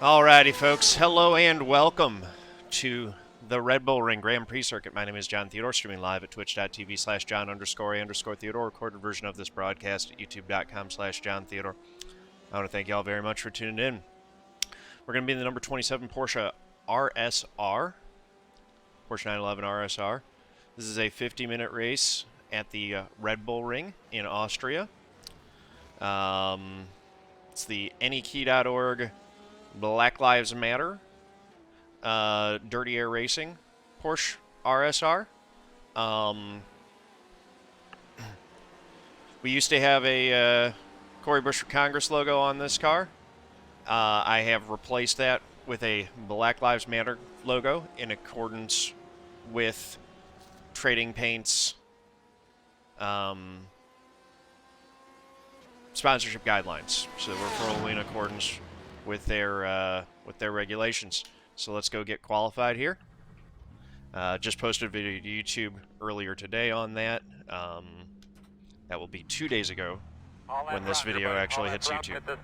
Alrighty, folks. Hello and welcome to the Red Bull Ring Grand Prix Circuit. My name is John Theodore, streaming live at twitch.tv/John_A_Theodore. Recorded version of this broadcast at youtube.com/John Theodore. I want to thank you all very much for tuning in. We're going to be in the number 27 Porsche RSR, Porsche 911 RSR. This is a 50-minute race at the Red Bull Ring in Austria. It's the Anykey.org Black Lives Matter, Dirty Air Racing, Porsche RSR. We used to have a Cory Bush for Congress logo on this car. I have replaced that with a Black Lives Matter logo in accordance with Trading Paint's sponsorship guidelines. So we're fully in accordance with their regulations. So let's go get qualified here. Just posted a video to YouTube earlier today on that. That will be 2 days ago when this video actually hits YouTube.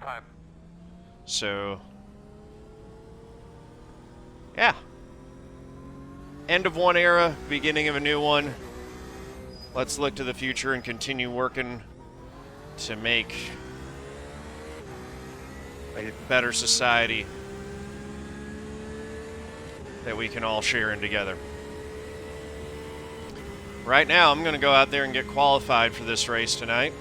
So, yeah. End of one era, beginning of a new one. Let's look to the future and continue working to make a better society that we can all share in together. Right now, I'm going to go out there and get qualified for this race tonight.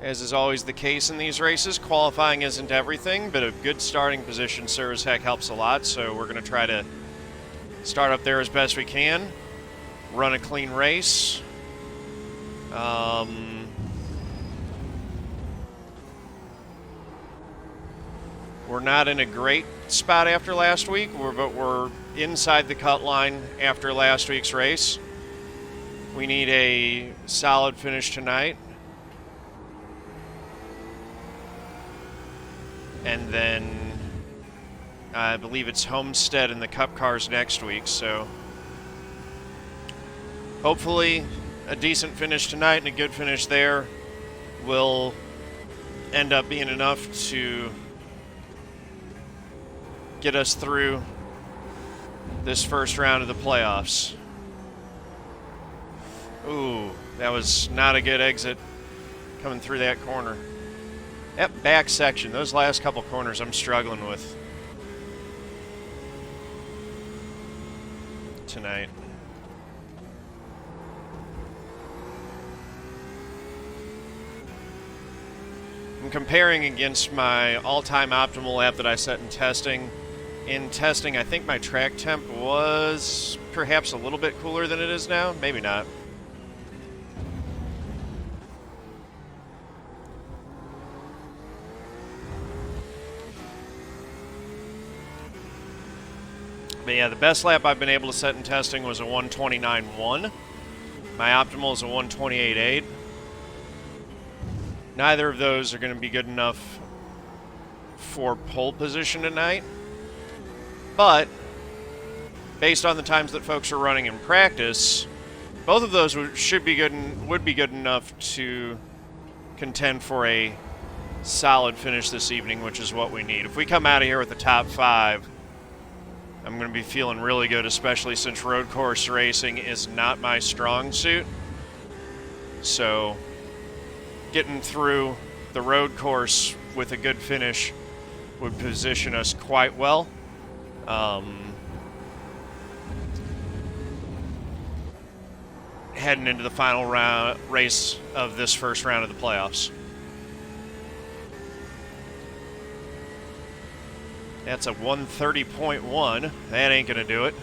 As is always the case in these races, qualifying isn't everything, but a good starting position sure as heck helps a lot, so we're going to try to start up there as best we can, run a clean race. We're not in a great spot after last week, but we're inside the cut line after last week's race. We need a solid finish tonight. And then I believe it's Homestead in the Cup cars next week, so hopefully a decent finish tonight and a good finish there will end up being enough to get us through this first round of the playoffs. Ooh, that was not a good exit coming through that corner. That back section, those last couple corners I'm struggling with tonight. I'm comparing against my all-time optimal lap that I set in testing. In testing, I think my track temp was perhaps a little bit cooler than it is now. Maybe not. But yeah, the best lap I've been able to set in testing was a 129.1. My optimal is a 128.8. Neither of those are going to be good enough for pole position tonight. But based on the times that folks are running in practice, both of those would be good enough to contend for a solid finish this evening, which is what we need. If we come out of here with the top 5, I'm going to be feeling really good, especially since road course racing is not my strong suit. So getting through the road course with a good finish would position us quite well. Heading into the final race of this first round of the playoffs. That's a 130.1. That ain't gonna do it.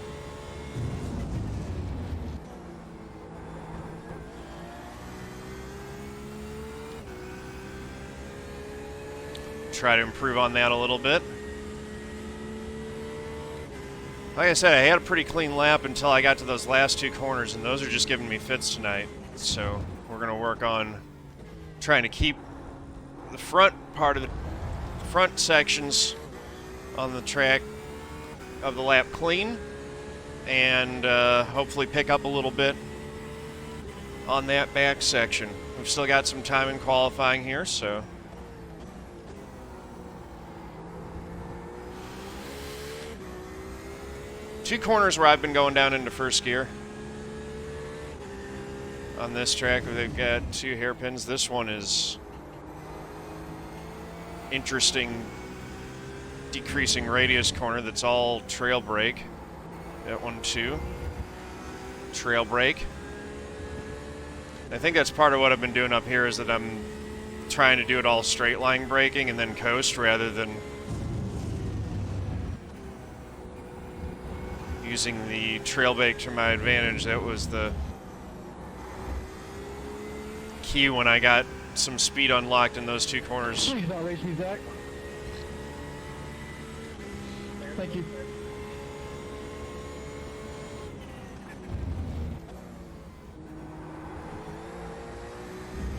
Try to improve on that a little bit. Like I said, I had a pretty clean lap until I got to those last 2 corners, and those are just giving me fits tonight. So we're going to work on trying to keep the front part of the front sections on the track of the lap clean, and hopefully pick up a little bit on that back section. We've still got some time in qualifying here, so... Two corners where I've been going down into first gear. On this track, where they've got two hairpins. This one is... interesting decreasing radius corner that's all trail brake. That one too. Trail brake. I think that's part of what I've been doing up here is that I'm trying to do it all straight line braking and then coast rather than using the trail brake to my advantage. That was the key when I got some speed unlocked in those two corners. Please don't race me, Zach. Thank you.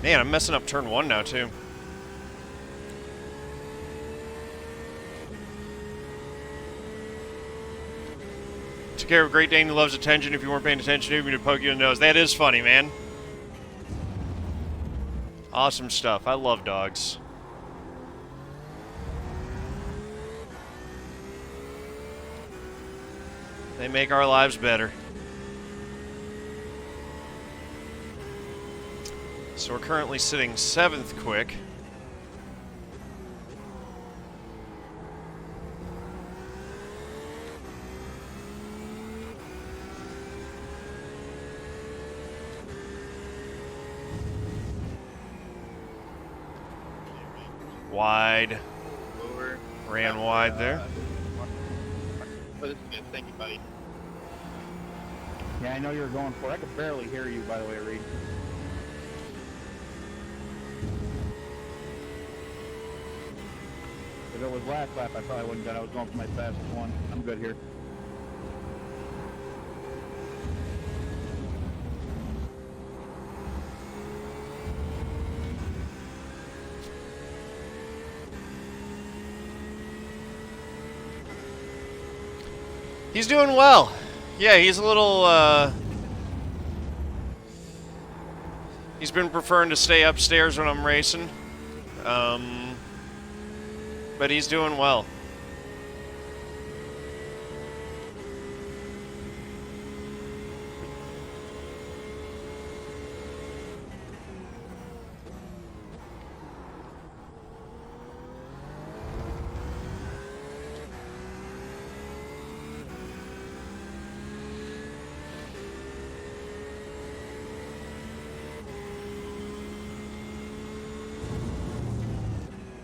Man, I'm messing up turn one now, too. Took care of a Great Dane who loves attention. If you weren't paying attention to him, he'd poke you in the nose. That is funny, man. Awesome stuff. I love dogs. They make our lives better. So we're currently sitting 7th quick. Wide. Lower. Ran wide there. Oh, this is good. Thank you, buddy. Yeah, I know you're going for it. I could barely hear you, by the way, Reed. If it was last lap, I probably wouldn't have done it. I was going for my fastest one. I'm good here. He's doing well. Yeah, he's a little, he's been preferring to stay upstairs when I'm racing. But he's doing well.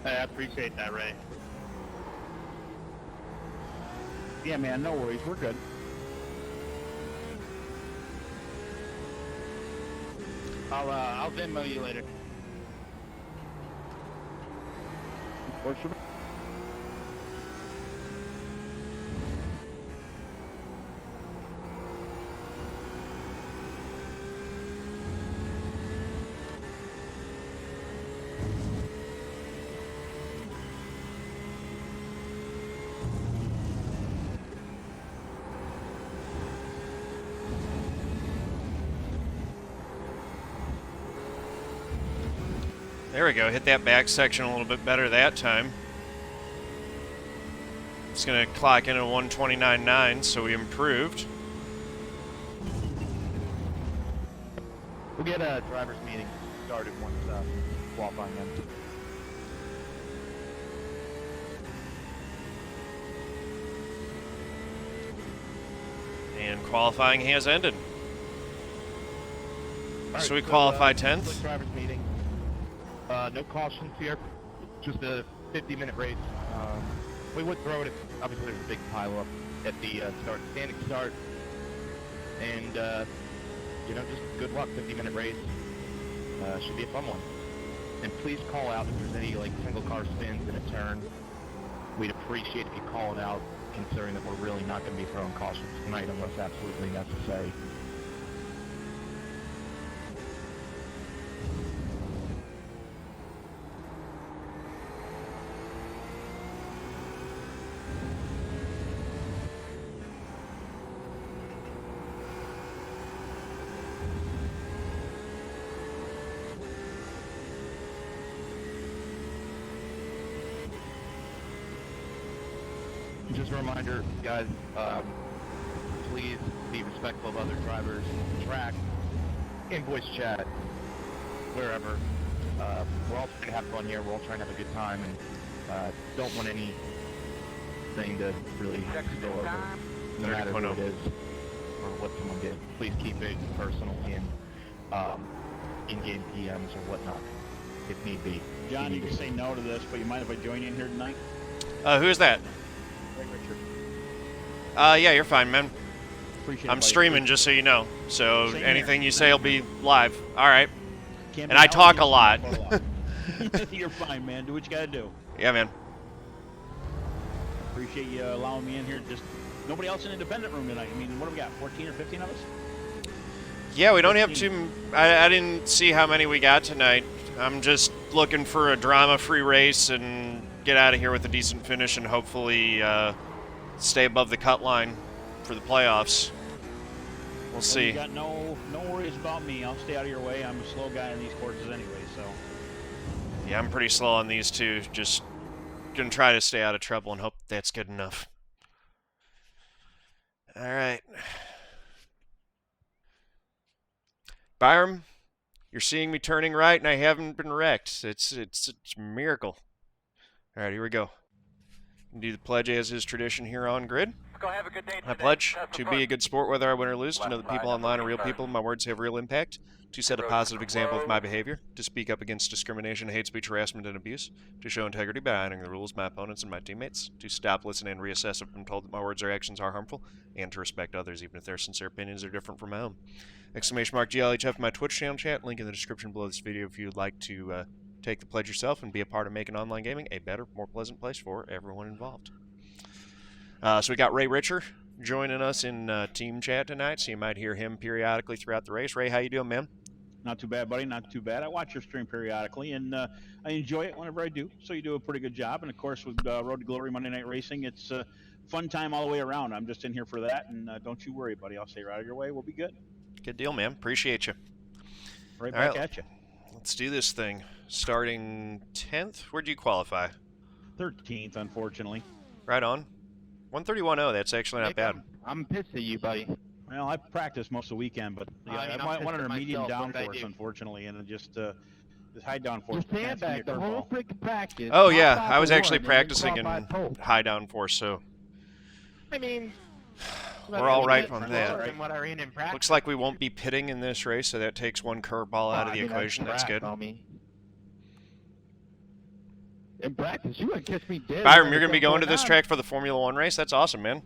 I appreciate that, Ray. Yeah, man, no worries. We're good. I'll Venmo you later. Porsche. There we go. Hit that back section a little bit better that time. It's going to clock in at 129.9, so we improved. We'll get a driver's meeting started once qualifying ends. And qualifying has ended. Right, so we qualify 10th. Quick driver's meeting. No cautions here. Just a 50-minute race. We would throw it if, obviously, there's a big pile up at the start, standing start. And, you know, just good luck, 50-minute race. Should be a fun one. And please call out if there's any, like, single car spins in a turn. We'd appreciate if you call it out, considering that we're really not going to be throwing cautions tonight unless absolutely necessary. Just a reminder, guys, please be respectful of other drivers on the track, in voice chat, wherever. We're all trying to have fun here. We're all trying to have a good time, and don't want anything to really go over, no matter who it is or what someone did. Please keep it personal in-game PMs or whatnot, if need be. John, you can say no to this, but you mind if I join you in here tonight? Who is that? Richard. Yeah, you're fine, man. Appreciate it, I'm buddy. streaming, just so you know. So Same anything here. you say will be live. All right. Can't And be I out talk here a lot. You're fine, man. Do what you gotta do. Yeah, man. Appreciate you allowing me in here. Just nobody else in the independent room tonight. I mean, what do we got? 14 or 15 of us? Yeah, we don't have too... I didn't see how many we got tonight. I'm just looking for a drama-free race and get out of here with a decent finish and hopefully stay above the cut line for the playoffs. We'll Well, see. You got no worries about me. I'll stay out of your way. I'm a slow guy in these courses anyway, so. Yeah, I'm pretty slow on these two. Just gonna try to stay out of trouble and hope that's good enough. All right. Byram, you're seeing me turning right, and I haven't been wrecked. It's a miracle. All right, here we go. Do the pledge as is tradition here on Grid. Go have a good day I today. pledge That's to the be a front. good sport, whether I win or lose, to know that Left people side, online are number real 30. people, and my words have real impact, to set a Road positive is example of my closed. behavior, to speak up against discrimination, hate speech, harassment, and abuse, to show integrity by honoring the rules of my opponents and my teammates, to stop, listen, and reassess if I'm told that my words or actions are harmful, and to respect others, even if their sincere opinions are different from my own. Exclamation mark GLHF in my Twitch channel chat, link in the description below this video if you'd like to take the pledge yourself and be a part of making online gaming a better, more pleasant place for everyone involved. So we got Ray Richer joining us in team chat tonight, so you might hear him periodically throughout the race. Ray, how you doing, man? Not too bad, buddy. Not too bad. I watch your stream periodically, and I enjoy it whenever I do. So you do a pretty good job. And of course, with Road to Glory Monday Night Racing, it's a fun time all the way around. I'm just in here for that, and don't you worry, buddy. I'll stay right out of your way. We'll be good. Good deal, man. Appreciate you. Right All back right. at you. Let's do this thing. Starting 10th? Where'd you qualify? 13th, unfortunately. Right on. 131.0, that's actually not Nick, bad. I'm pissed at you, buddy. Well, I practiced most of the weekend, but yeah, I mean, I I'm wanted a pissed at medium myself. What did I downforce, do? unfortunately, and it just this high downforce. You stand back the whole freaking practice. Oh, top yeah, off I was the actually one, and then practicing caught by in a pole. high downforce, so I mean, we're all right on friend, that. right? Than what I ran in practice. Looks like we won't be pitting in this race, so that takes one curveball out of the equation. That's good. In practice, you would kiss me dead. Byram, you're going to be going to this track for the Formula One race? That's awesome, man.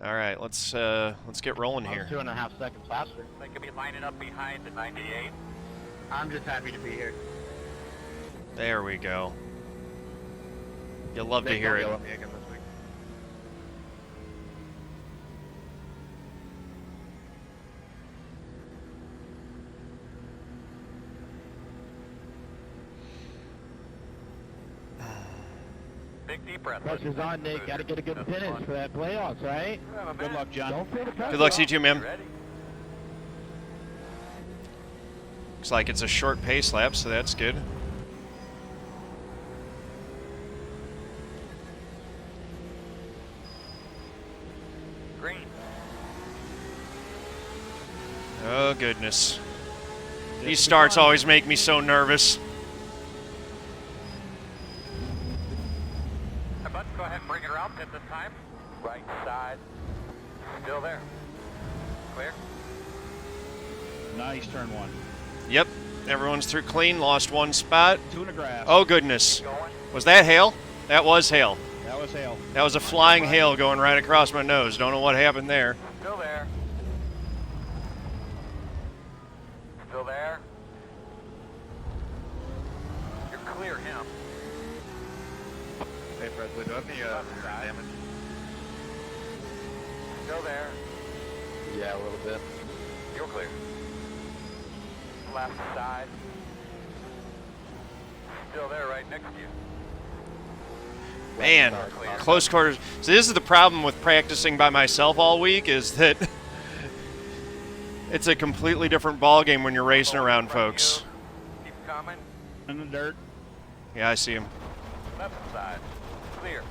All right, let's get rolling here. 2.5 seconds faster. They could be lining up behind the 98. I'm just happy to be here. There we go. You'll love to hear it. Big deep breath. Pressure's on, Nick. Got to get a good finish for that playoffs, right? Good luck, John. Don't feel the pressure. Good luck to you too, man. Ready? Looks like it's a short pace lap, so that's good. Green. Oh, goodness. These starts always make me so nervous. Hey, bud, go ahead and bring it around at this time. Right side. Still there. Clear. Nice turn one. Yep, everyone's through clean, lost one spot. Two in the grass. Oh, goodness. Going. Was that hail? That was hail. That was hail. That was a flying hail going right across my nose. Don't know what happened there. Still there. Still there. You're clear, him. Hey, Presley, do I have any damage? Still there. Yeah, a little bit. You're clear. Left side. Still there, right next to you. Man, close quarters. So this is the problem with practicing by myself all week, is that it's a completely different ball game when you're racing around, folks. Keep coming. In the dirt. Yeah, I see him. Left side. Clear.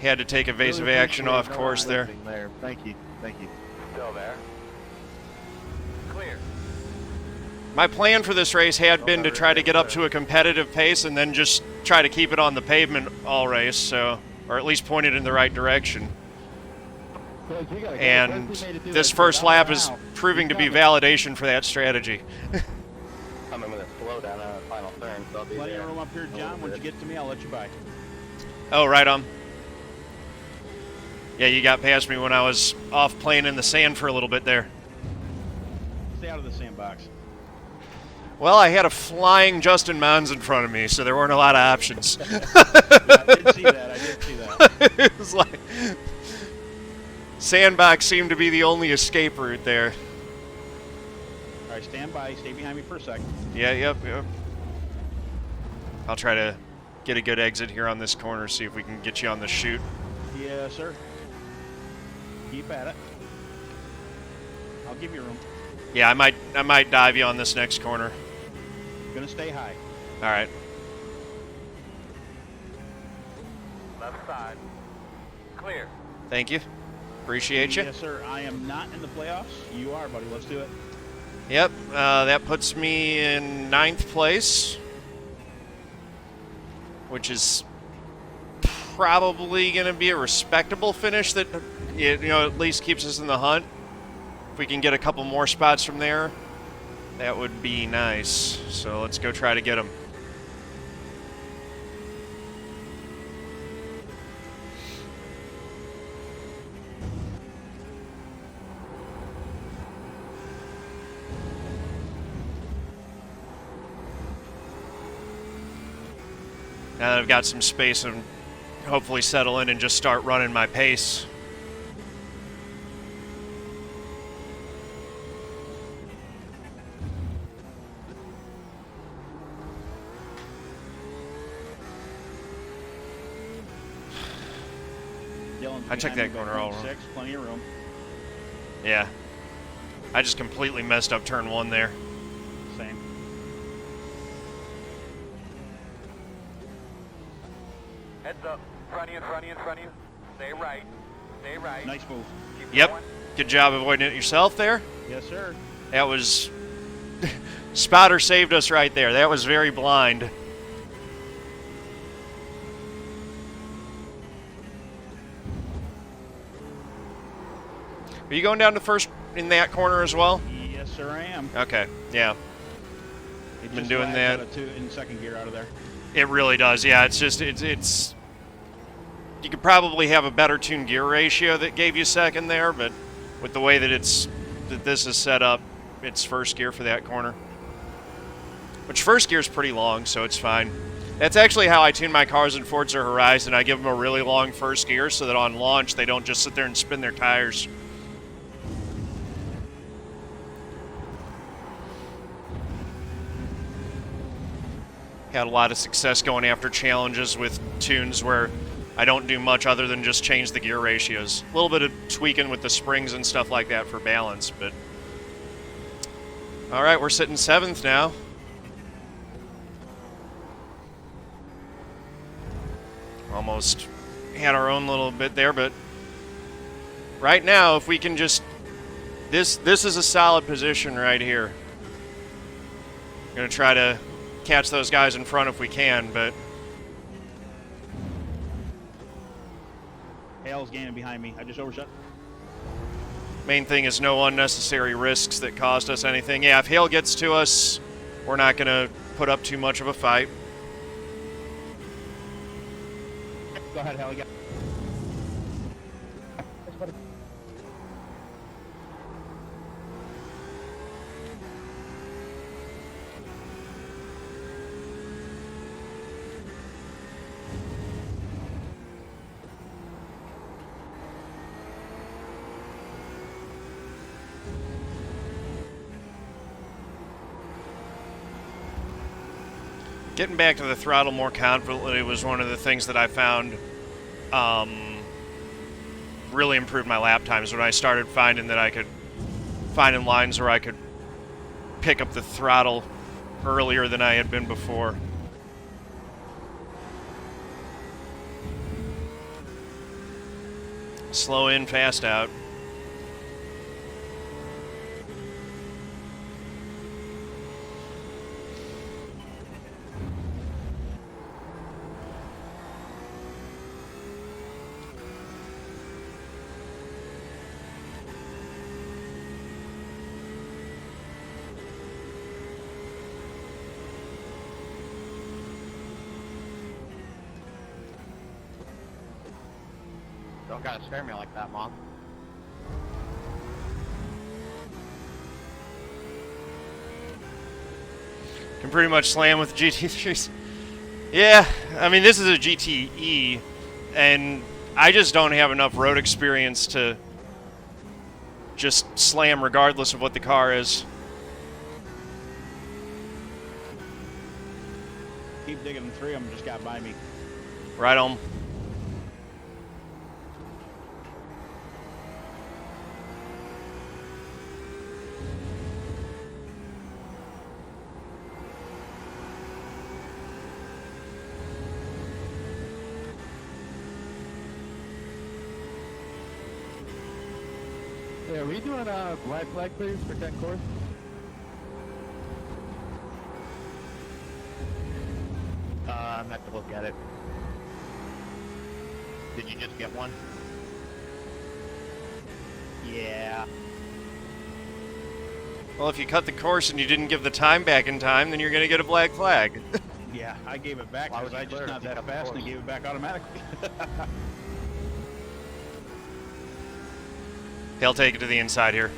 Had to take evasive Really action off appreciate course there. listening there. Thank you. Thank you. Still there. Clear. My plan for this race had been to try to get up to a competitive pace and then just try to keep it on the pavement all race, so, or at least point it in the right direction. And this first lap is proving to be validation for that strategy. I'm going to slow down on the final turn, so I'll be Plenty there. of room up here, John. Once you get to me, I'll let you by. Oh, right on. Yeah, you got past me when I was off playing in the sand for a little bit there. Stay out of the sandbox. Well, I had a flying Justin Mons in front of me, so there weren't a lot of options. Yeah, I did see that. I did see that. It was like... Sandbox seemed to be the only escape route there. All right, stand by. Stay behind me for a second. Yeah, yep. I'll try to get a good exit here on this corner, see if we can get you on the chute. Yes, sir. Keep at it. I'll give you room. Yeah, I might dive you on this next corner. Gonna stay high. All right. Left side. Clear. Thank you. Appreciate you. Yes, sir. I am not in the playoffs. You are, buddy. Let's do it. Yep, that puts me in 9th place, which is probably going to be a respectable finish that, at least keeps us in the hunt. If we can get a couple more spots from there, that would be nice. So let's go try to get them. Now that I've got some space and hopefully settle in and just start running my pace. Dylan's I took behind that me by corner all wrong. 6, plenty of room. Yeah. I just completely messed up turn 1 there. Same. Heads up. Front of you, front of you, front of you. Stay right. Stay right. Nice move. Keep Yep. going. Good job avoiding it yourself there. Yes, sir. That was... Spotter saved us right there. That was very blind. Are you going down to first in that corner as well? Yes, sir, I am. Okay, yeah. It Been just doing lags that. out of in second gear out of there. It really does, yeah. It's just, it's... You could probably have a better tuned gear ratio that gave you second there, but with the way that this is set up, it's first gear for that corner. Which first gear is pretty long, so it's fine. That's actually how I tune my cars in Forza Horizon. I give them a really long first gear so that on launch they don't just sit there and spin their tires. Had a lot of success going after challenges with tunes where I don't do much other than just change the gear ratios. A little bit of tweaking with the springs and stuff like that for balance, but... Alright, we're sitting 7th now. Almost had our own little bit there, but... Right now, if we can just... This is a solid position right here. I'm going to try to catch those guys in front if we can, but... Hale's gaining behind me. I just overshot. Main thing is no unnecessary risks that cost us anything. Yeah, if Hale gets to us, we're not going to put up too much of a fight. Go ahead, Hell. Yeah. Getting back to the throttle more confidently was one of the things that I found really improved my lap times when I started finding that I could find in lines where I could pick up the throttle earlier than I had been before. Slow in, fast out. Don't gotta scare me like that, Mom. Can pretty much slam with GT3s. Yeah, I mean, this is a GTE, and I just don't have enough road experience to just slam regardless of what the car is. Keep digging, 3 of them just got by me. Right on. Yeah, are we doing black flag please for 10 course? I'm have to look at it. Did you just get one? Yeah. Well, if you cut the course and you didn't give the time back in time, then you're going to get a black flag. Yeah, I gave it back Why because would you I just clear it not if you that cut the fast and I course? gave it back automatically. He'll take it to the inside here.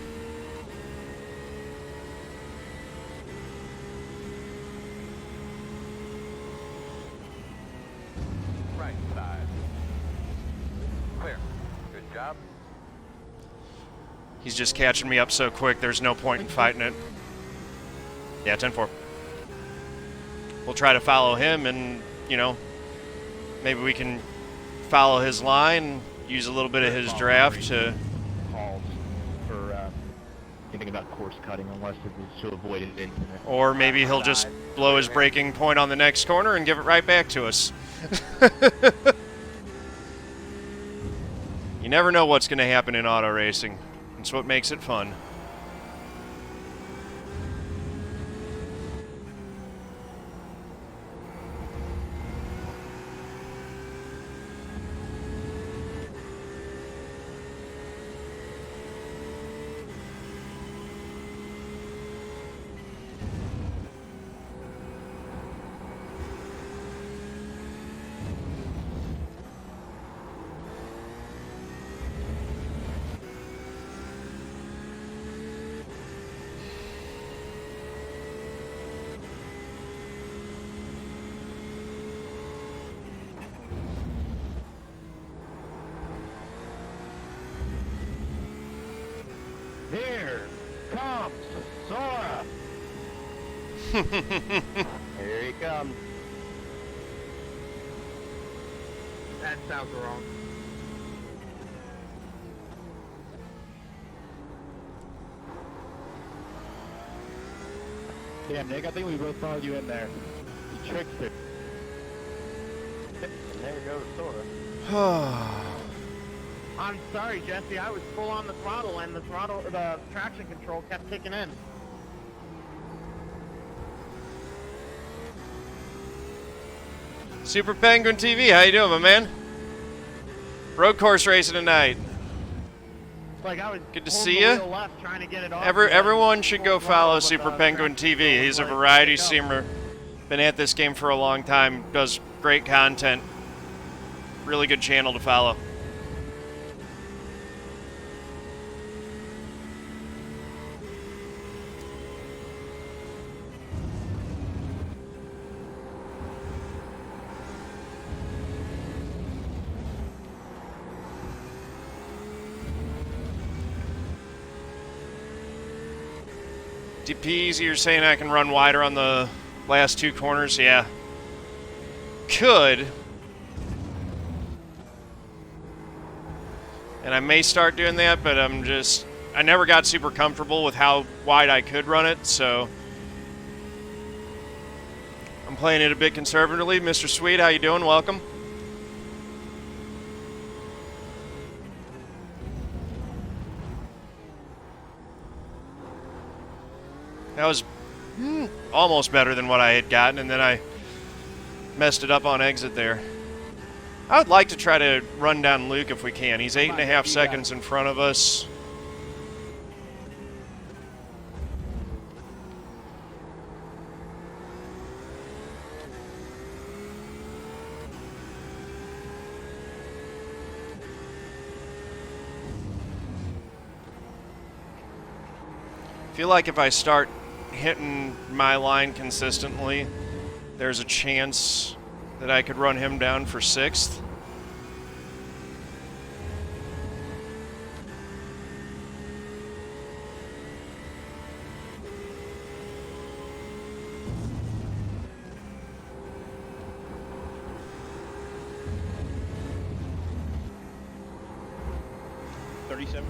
Right side. Clear. Good job. He's just catching me up so quick, there's no point in fighting it. Yeah, 10-4. We'll try to follow him and, you know, maybe we can follow his line, use a little bit of his draft to... Calls for anything about course cutting unless it was to avoid an incident. Or maybe he'll just blow his braking point on the next corner and give it right back to us. You never know what's going to happen in auto racing. It's what makes it fun. Here comes Sora! Here he comes. That sounds wrong. Yeah, Nick, I think we both followed you in there. You trickster. And there goes Sora. I'm sorry, Jesse. I was full on the throttle, and the traction control kept kicking in. Super Penguin TV, how you doing, my man? Road course racing tonight. Like I was Good to holding see the ya. wheel left, trying to get it off. Everyone should go Full throttle, follow but the Super Penguin traction TV. control He's a was like, variety pick up. streamer. Been at this game for a long time. Does great content. Really good channel to follow. DPs, you're saying I can run wider on the last two corners? Yeah. Could. And I may start doing that, but I never got super comfortable with how wide I could run it, so I'm playing it a bit conservatively. Mr. Sweet, how you doing? Welcome. That was almost better than what I had gotten, and then I messed it up on exit there. I would like to try to run down Luke if we can. He's 8.5 seconds in front of us. I feel like if I start hitting my line consistently, there's a chance that I could run him down for 6th.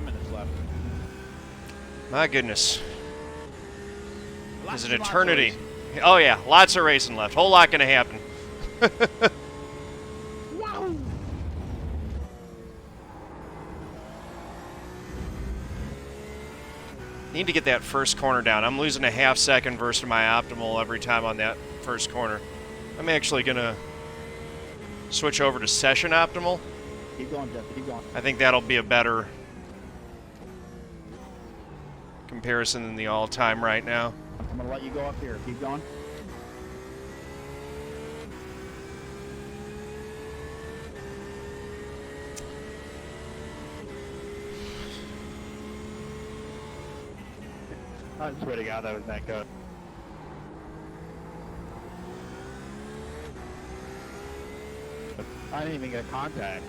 Minutes left. My goodness. Lots It's an and lots of eternity. racing. Oh yeah, lots of racing left. Whole lot gonna happen. Wow. Need to get that first corner down. I'm losing a half second versus my optimal every time on that first corner. I'm actually gonna switch over to session optimal. Keep going, Jeff. Keep going. I think that'll be a better comparison than the all-time right now. I'm gonna let you go up here. Keep going. I swear to God, that was that good. I didn't even get contact.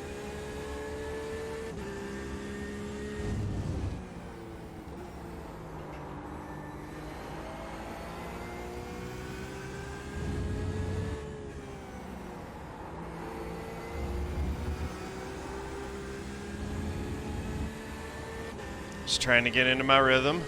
Just trying to get into my rhythm.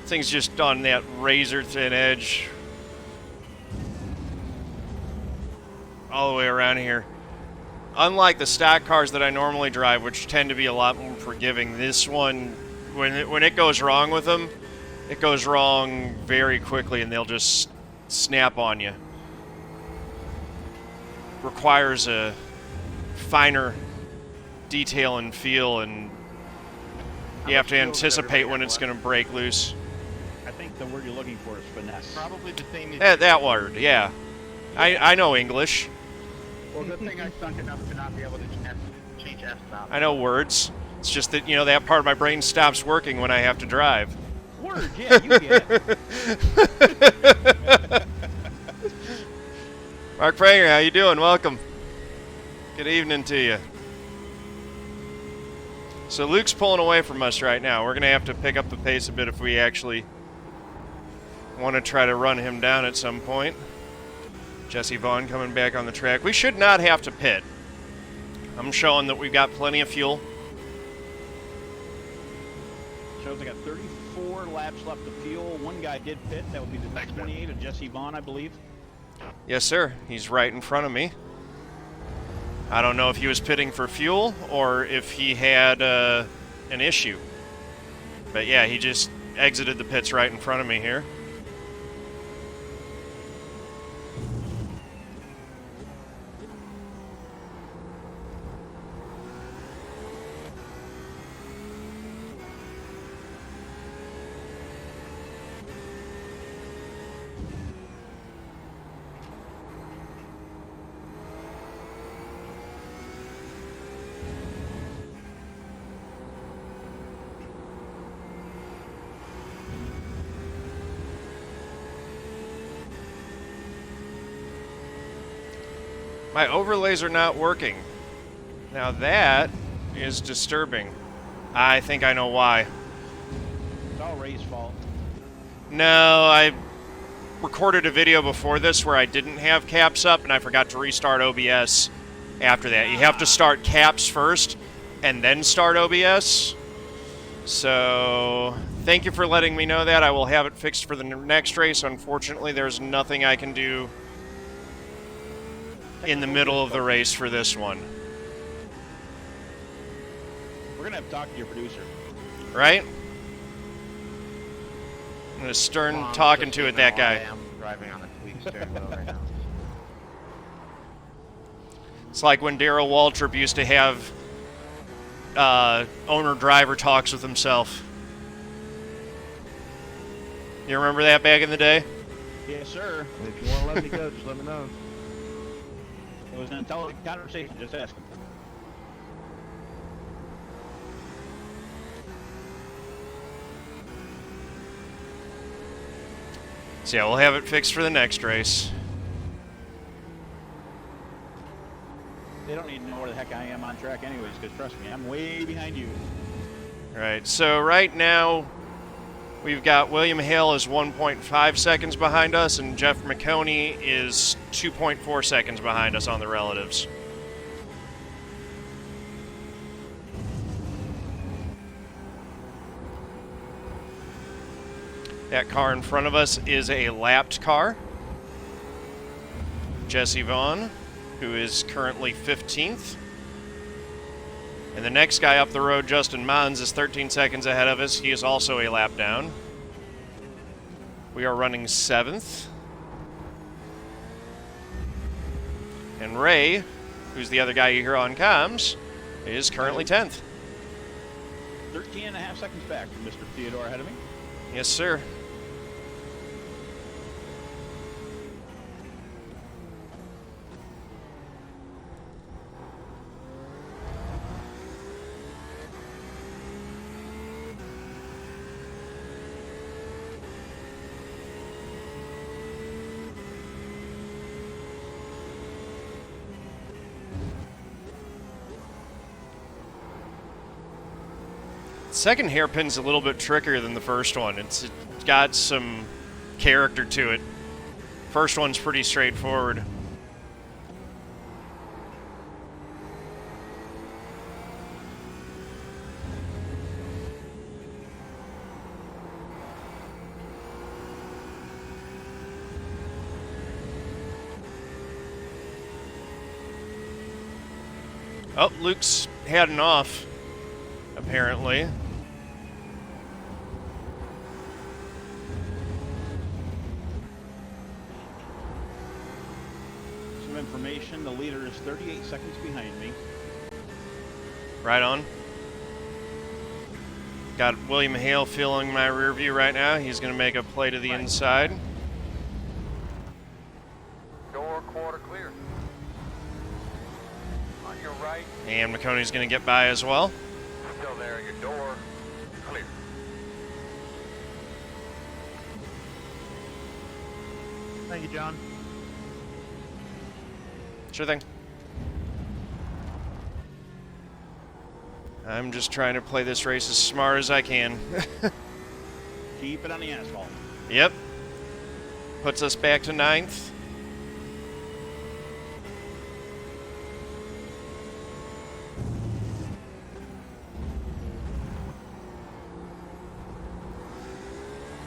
Thing's just on that razor thin edge all the way around here. Unlike the stock cars that I normally drive, which tend to be a lot more forgiving, this one, when it goes wrong with them, it goes wrong very quickly and they'll just snap on you. Requires a finer detail and feel, and you have to anticipate when it's going to break loose. I think the word you're looking for is finesse. Probably the same as... That word, yeah. I know English. Well, good thing I sunk enough to not be able to change F stop. I know words. It's just that, you know, that part of my brain stops working when I have to drive. Word, yeah, you get it. Mark Pranger, how you doing? Welcome. Good evening to you. So Luke's pulling away from us right now. We're going to have to pick up the pace a bit if we actually want to try to run him down at some point. Jesse Vaughn coming back on the track. We should not have to pit. I'm showing that we've got plenty of fuel. Shows I got 34 laps left to fuel. One guy did pit. That would be the 28 of Jesse Vaughn, I believe. Yes, sir. He's right in front of me. I don't know if he was pitting for fuel or if he had an issue. But yeah, he just exited the pits right in front of me here. My overlays are not working. Now that is disturbing. I think I know why. It's all Ray's fault. No, I recorded a video before this where I didn't have caps up and I forgot to restart OBS after that. You have to start caps first and then start OBS. So, thank you for letting me know that. I will have it fixed for the next race. Unfortunately, there's nothing I can do in the middle of the race for this one. We're going to have to talk to your producer. Right? I'm going to stern talking to it, that guy. I'm driving on a tweak steering wheel right now. It's like when Darrell Waltrip used to have owner-driver talks with himself. You remember that back in the day? Yes, sir. If you want to let me go, just let me know. It was an intelligent conversation. Just ask him. So yeah, we'll have it fixed for the next race. They don't need to know where the heck I am on track anyways, because trust me, I'm way behind you. Right, so right now we've got William Hale is 1.5 seconds behind us, and Jeff McConey is 2.4 seconds behind us on the relatives. That car in front of us is a lapped car. Jesse Vaughn, who is currently 15th. And the next guy up the road, Justin Mons, is 13 seconds ahead of us. He is also a lap down. We are running 7th. And Ray, who's the other guy you hear on comms, is currently 10th. 13 and a half seconds back from Mr. Theodore ahead of me. Yes, sir. Second hairpin's a little bit trickier than the first one. It's got some character to it. First one's pretty straightforward. Oh, Luke's heading off, apparently. Some information, the leader is 38 seconds behind me. Right on. Got William Hale filling my rear view right now. He's going to make a play to the inside. Door quarter clear. On your right, And McConey's going to get by as well. still there, your door clear. Thank you, John. Sure thing. I'm just trying to play this race as smart as I can. Keep it on the asphalt. Yep. Puts us back to 9th.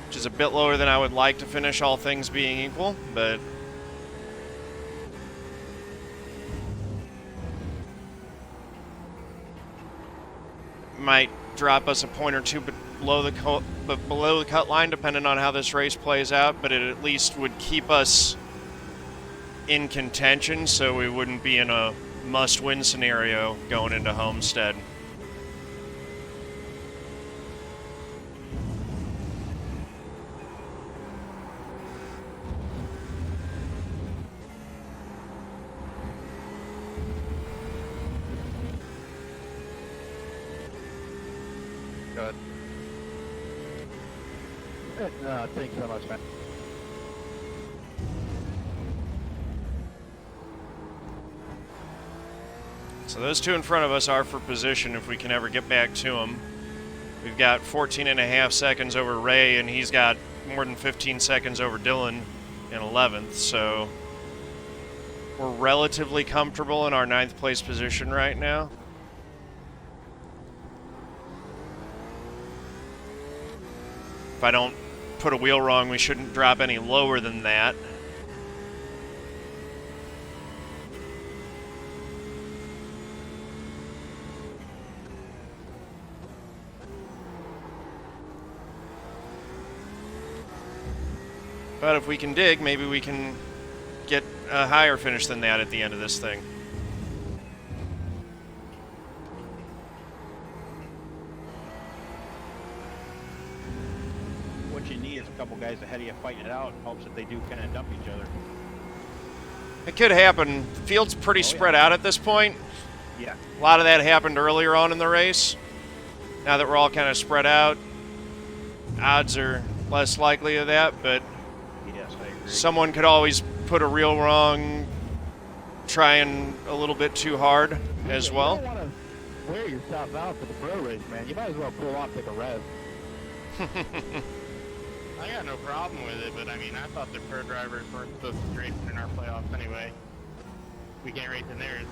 Which is a bit lower than I would like to finish, all things being equal, but might drop us a point or two below the cut line, depending on how this race plays out. But it at least would keep us in contention, so we wouldn't be in a must-win scenario going into Homestead. Good. Thanks so much, man. So those two in front of us are for position if we can ever get back to them. We've got 14.5 seconds over Ray, and he's got more than 15 seconds over Dylan in 11th, so we're relatively comfortable in our 9th place position right now. If I don't put a wheel wrong, we shouldn't drop any lower than that. But if we can dig, maybe we can get a higher finish than that at the end of this thing. What you need is a couple guys ahead of you fighting it out in hopes that they do kind of dump each other. It could happen. The field's pretty spread out at this point. Yeah. A lot of that happened earlier on in the race. Now that we're all kind of spread out, odds are less likely of that, but Yes, I agree. someone could always put a reel wrong, trying a little bit too hard as well. You don't want to wear yourself out for the pro race, man. You might as well pull off, take a rev. I got no problem with it, but I mean, I thought the pro drivers weren't supposed to be racing in our playoffs anyway. We can't race in theirs.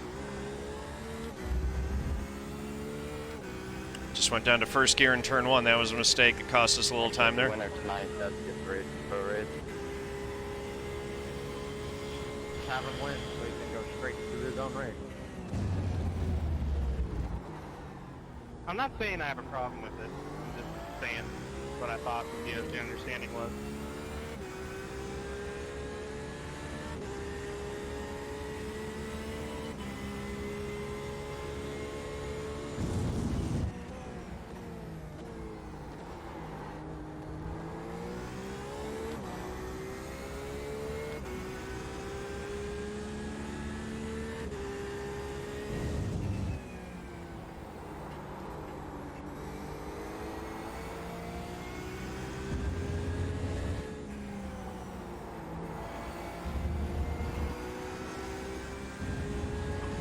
Just went down to first gear in turn 1. That was a mistake. It cost us a little time there. Winner tonight does get race, pro race. Have him win so he can go straight to his own race. I'm not saying I have a problem with it. I'm just saying what I thought the understanding was.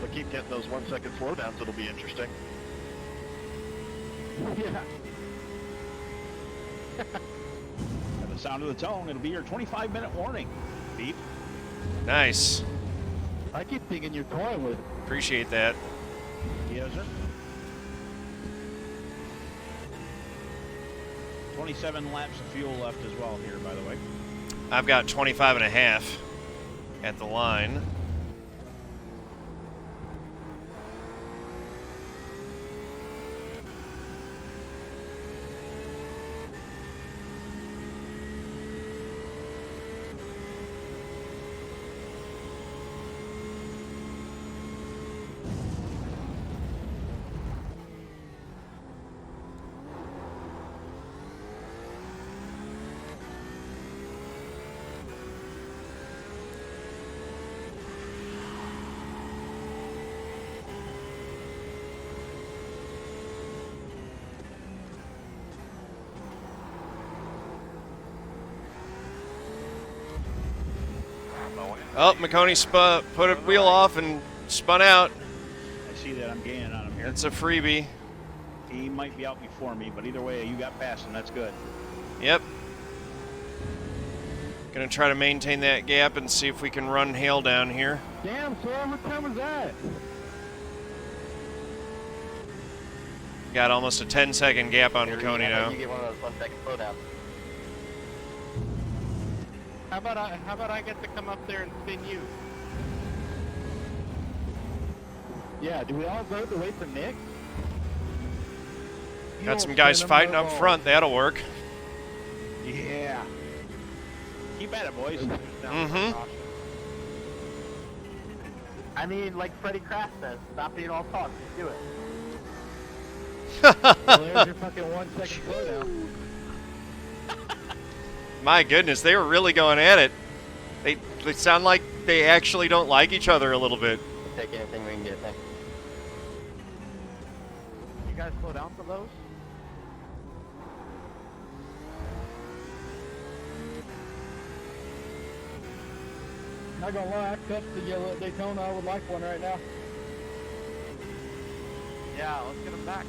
But keep getting those 1 second slowdowns, it'll be interesting. Yeah. At the sound of the tone, it'll be your 25-minute warning. Beep. Nice. I keep thinking you're toying with it. Appreciate that. Yes, sir. 27 laps of fuel left as well here, by the way. I've got 25.5 at the line. Oh, McConey put a wheel off and spun out. I see that I'm gaining on him here. It's a freebie. He might be out before me, but either way, you got past him. That's good. Yep. Gonna try to maintain that gap and see if we can run Hale down here. Damn, sir, what time was that? Got almost a 10-second gap on McConey now. You get one of those 1 second slowdowns. How about I get to come up there and spin you? Yeah, do we all vote to wait for Nick? Got some guys fighting up front. That'll work. Yeah. Keep at it, boys. Mm-hmm. I mean, like Freddie Kraft says, stop being all talk, just do it. Well, there's your fucking 1 second slowdown. My goodness, they were really going at it. They sound like they actually don't like each other a little bit. We'll take anything we can get, thanks. You guys slow down for those? Not gonna lie, I cut the yellow at Daytona. I would like one right now. Yeah, let's get him back.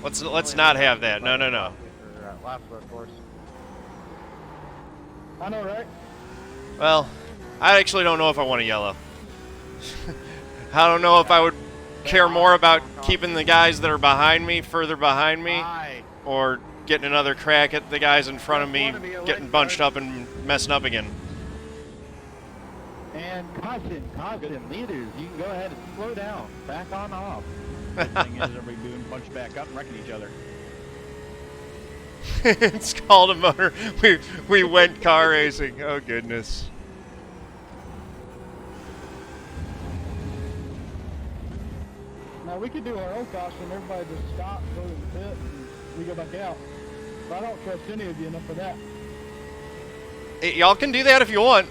Let's not have that. No, no, no. Last of course. I know, right? Well, I actually don't know if I want a yellow. I don't know if I would care more about keeping the guys that are behind me further behind me, Aye. or getting another crack at the guys in front of me getting bunched up and messing up again. And caution, leaders, you can go ahead and slow down, back on off. The thing is, everybody doing bunch back up and wrecking each other. It's called a motor. We went car racing. Oh goodness. Now we could do our own caution, everybody just stop, go to the pit, and we go back out. But I don't trust any of you enough for that. Y'all can do that if you want.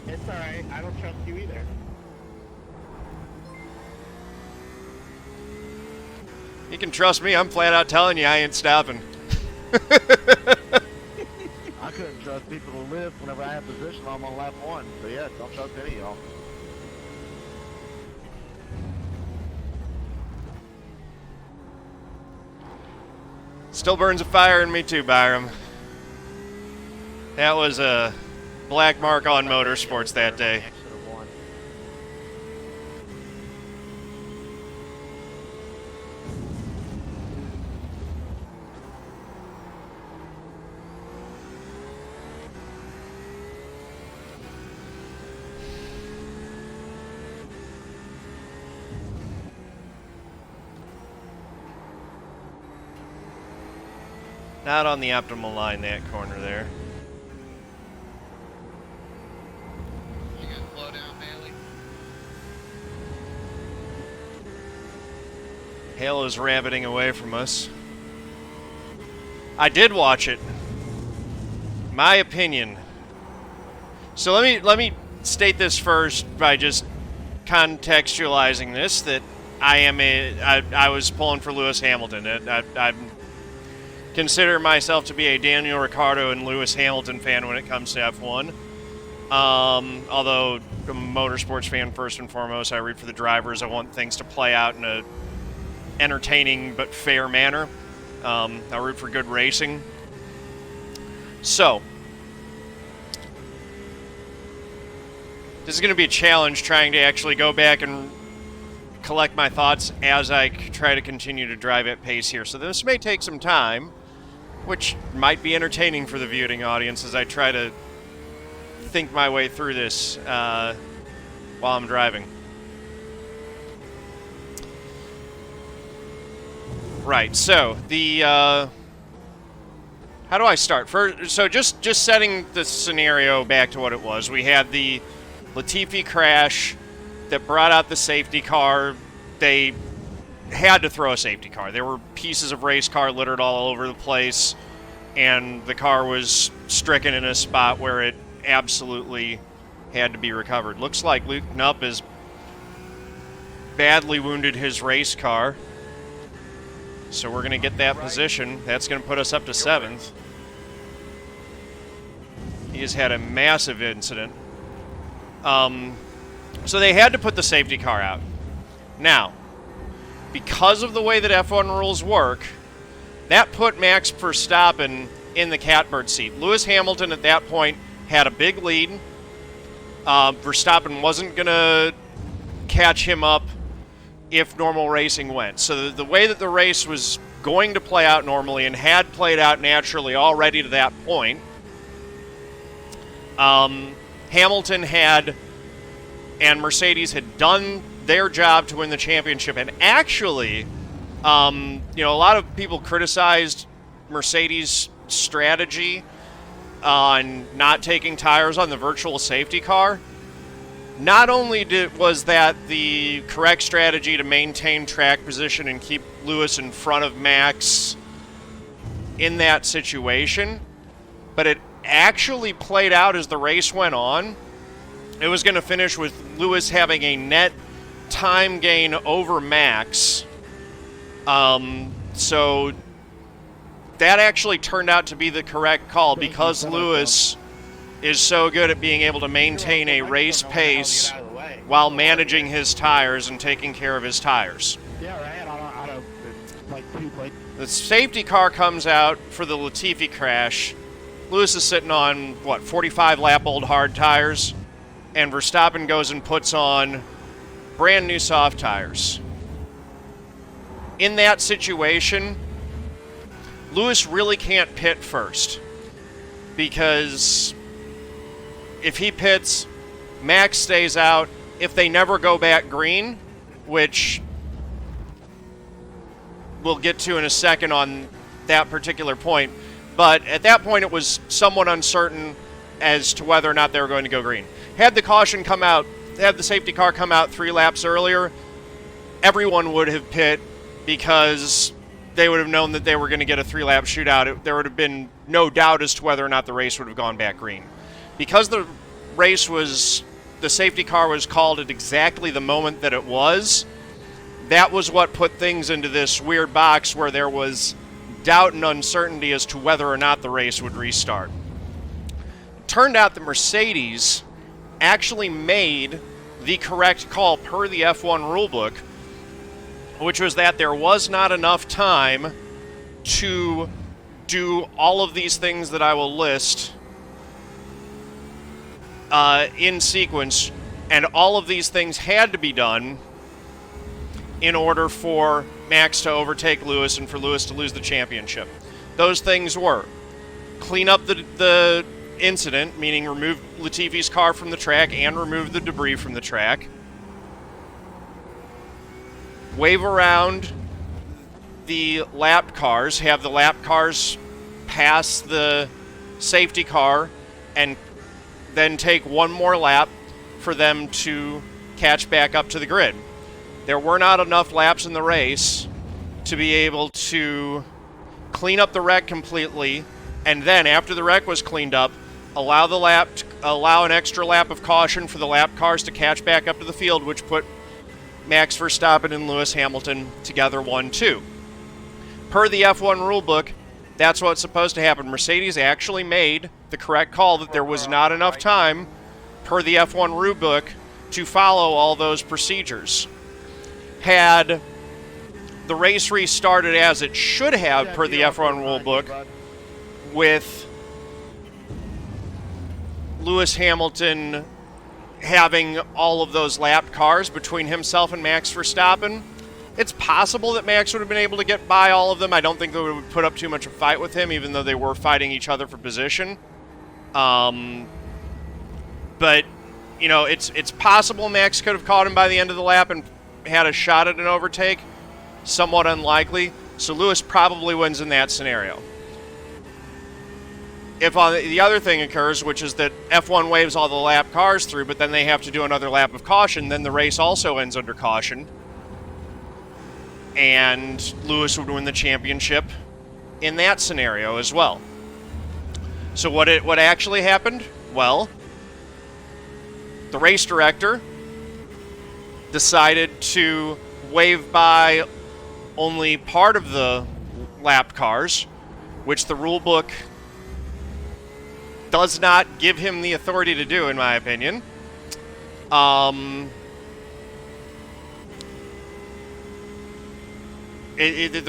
It's alright. I don't trust you either. You can trust me. I'm flat out telling you I ain't stopping. I couldn't trust people to live whenever I had position on lap 1. So yeah, don't trust any of y'all. Still burns a fire in me too, Byram. That was a black mark on motorsports that day. Not on the optimal line, that corner there. You gonna slow down, Bailey? Halo's rabbiting away from us. I did watch it. My opinion. So let me state this first by just contextualizing this, that I was pulling for Lewis Hamilton. I consider myself to be a Daniel Ricciardo and Lewis Hamilton fan when it comes to F1. Although I'm a motorsports fan first and foremost, I root for the drivers. I want things to play out in a entertaining but fair manner. I root for good racing. So, this is going to be a challenge trying to actually go back and collect my thoughts as I try to continue to drive at pace here. So this may take some time, which might be entertaining for the viewing audience as I try to think my way through this while I'm driving. Right, so the how do I start? First, so just setting the scenario back to what it was. We had the Latifi crash that brought out the safety car. They had to throw a safety car. There were pieces of race car littered all over the place, and the car was stricken in a spot where it absolutely had to be recovered. Looks like Luke Knupp has badly wounded his race car, so we're going to get that position. That's going to put us up to 7th. He has had a massive incident. So they had to put the safety car out. Now, because of the way that F1 rules work, that put Max Verstappen in the catbird seat. Lewis Hamilton at that point had a big lead. Verstappen wasn't going to catch him up if normal racing went. So the way that the race was going to play out normally and had played out naturally already to that point, Hamilton had and Mercedes had done their job to win the championship. And actually, a lot of people criticized Mercedes' strategy on not taking tires on the virtual safety car. Not only was that the correct strategy to maintain track position and keep Lewis in front of Max in that situation, but it actually played out as the race went on. It was going to finish with Lewis having a net time gain over Max. So that actually turned out to be the correct call because Lewis is so good at being able to maintain a race pace while managing his tires and taking care of his tires. Yeah, right. I don't like two plates. The safety car comes out for the Latifi crash. Lewis is sitting on, 45 lap old hard tires, and Verstappen goes and puts on brand new soft tires. In that situation, Lewis really can't pit first, because if he pits, Max stays out. If they never go back green, which we'll get to in a second on that particular point, but at that point it was somewhat uncertain as to whether or not they were going to go green. Had the caution come out, had the safety car come out 3 laps earlier, everyone would have pit, because they would have known that they were going to get a 3-lap shootout. There would have been no doubt as to whether or not the race would have gone back green. Because the safety car was called at exactly the moment that it was, that was what put things into this weird box where there was doubt and uncertainty as to whether or not the race would restart. It turned out that Mercedes actually made the correct call per the F1 rulebook, which was that there was not enough time to do all of these things that I will list in sequence, and all of these things had to be done in order for Max to overtake Lewis and for Lewis to lose the championship. Those things were clean up the incident, meaning remove Latifi's car from the track and remove the debris from the track, wave around the lap cars, have the lap cars pass the safety car, and then take one more lap for them to catch back up to the grid. There were not enough laps in the race to be able to clean up the wreck completely, and then after the wreck was cleaned up, allow an extra lap of caution for the lap cars to catch back up to the field, which put Max Verstappen and Lewis Hamilton together 1-2. Per the F1 rulebook, that's what's supposed to happen. Mercedes actually made the correct call that there was not enough time per the F1 rulebook to follow all those procedures. Had the race restarted as it should have per the F1 rulebook, with Lewis Hamilton having all of those lapped cars between himself and Max Verstappen, it's possible that Max would have been able to get by all of them. I don't think they would put up too much of a fight with him, even though they were fighting each other for position. But, you know, it's possible Max could have caught him by the end of the lap and had a shot at an overtake. Somewhat unlikely. So Lewis probably wins in that scenario. If the other thing occurs, which is that F1 waves all the lap cars through, but then they have to do another lap of caution, then the race also ends under caution, and Lewis would win the championship in that scenario as well. So what actually happened? Well, the race director decided to wave by only part of the lapped cars, which the rule book does not give him the authority to do, in my opinion. The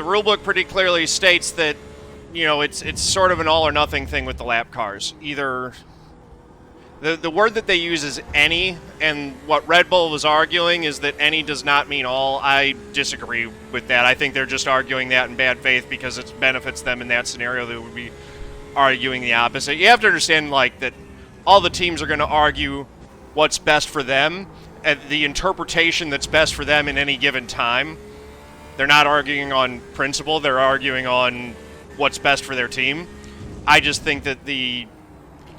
rule book pretty clearly states that, you know, it's sort of an all or nothing thing with the lap cars. Either the word that they use is any, and what Red Bull was arguing is that any does not mean all. I disagree with that. I think they're just arguing that in bad faith because it benefits them in that scenario. They would be arguing the opposite. You have to understand, like, that all the teams are going to argue what's best for them, and the interpretation that's best for them in any given time. They're not arguing on principle. They're arguing on what's best for their team. I just think that the